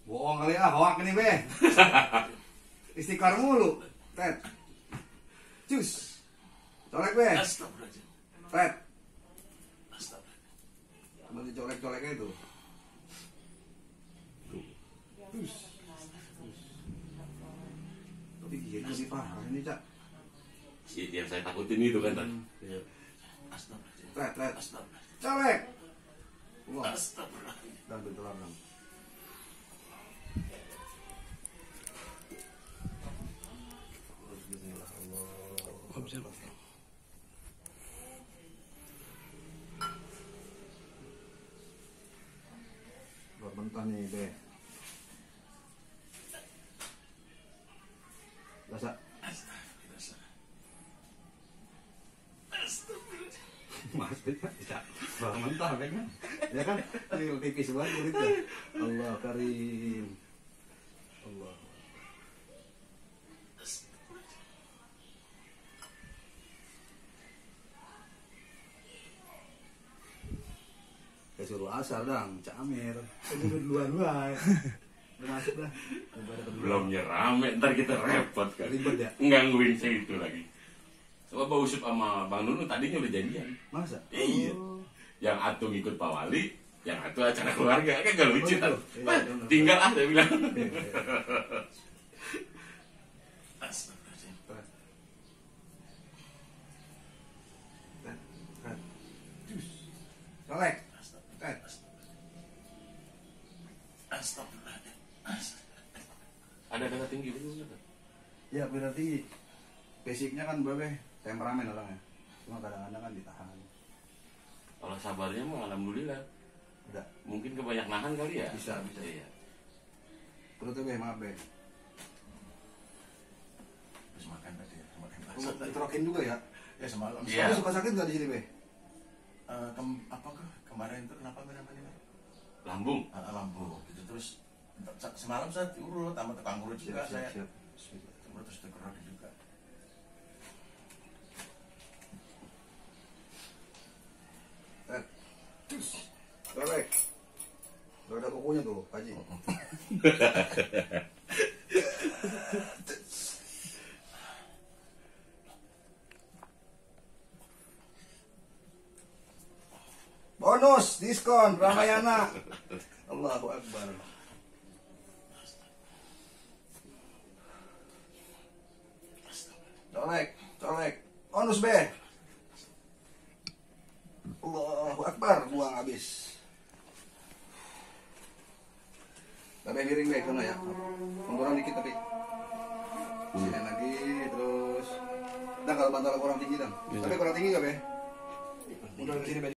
Bohong kali ah, hoak ini be. Istighfar mulu. Tet. Cus. Colek be. Astagfirullahaladzim. Tet. Astagfirullahaladzim. Masih colek-coleknya itu. Cus. Tapi gitu sih parah ini cak. Yang saya takutin itu kan. Iya. Astagfirullahaladzim. Tet. Astagfirullahaladzim. Colek. Wah. Astagfirullahaladzim. Dan betulan dong. Buat mentah nih be. Rasa. Maksudnya tidak bawa mentah be kan? Ya kan? Tipis banget kulitnya. Allah karim. Allah. Kayak suruh asar dong, Cak Amir. Udah dua-dua. Udah masuk dah. Belum rame, ntar kita repot kan. Ribet ya? Nggangguin saya itu lagi. Coba Bang Usup sama Bang Nunu tadinya udah jadian. Masa? Iya. Oh. Yang atu ngikut Pak Wali, yang atu acara keluarga. Kan gak lucu Oh, kan? gitu. Wah, Iya, tinggal ah, saya bilang. Astagfirullahaladzim. Colek. Astagfirullahaladzim. Ada darah tinggi dulu kan? Ya berarti basicnya kan babe temperamen orangnya. Cuma kadang-kadang kan ditahan. Kalau sabarnya mah alhamdulillah. Udah. Mungkin kebanyak nahan kali ya? Bisa. Iya. Perutnya be, maaf be. Terus makan tadi ya. Makan bakso Oh, tadi. diterokin juga ya. Ya semalam. Iya. Kamu suka sakit nggak di sini be? Kemarin itu kenapa namanya? Lambung. Lambung gitu. Terus semalam saya diurut sama tukang urut juga saya. Siap. Urut terus dikerok juga. Colek. Gak ada kukunya tuh, Haji. Bonus diskon Ramayana. Allahu Akbar. Colek. Bonus be. Allahu Akbar, buang habis. Tapi miring be, sana ya. Kurang dikit tapi. Sini lagi terus. Nah kalau bantal kurang tinggi dong. Tapi kurang tinggi gak be? Udah sini be.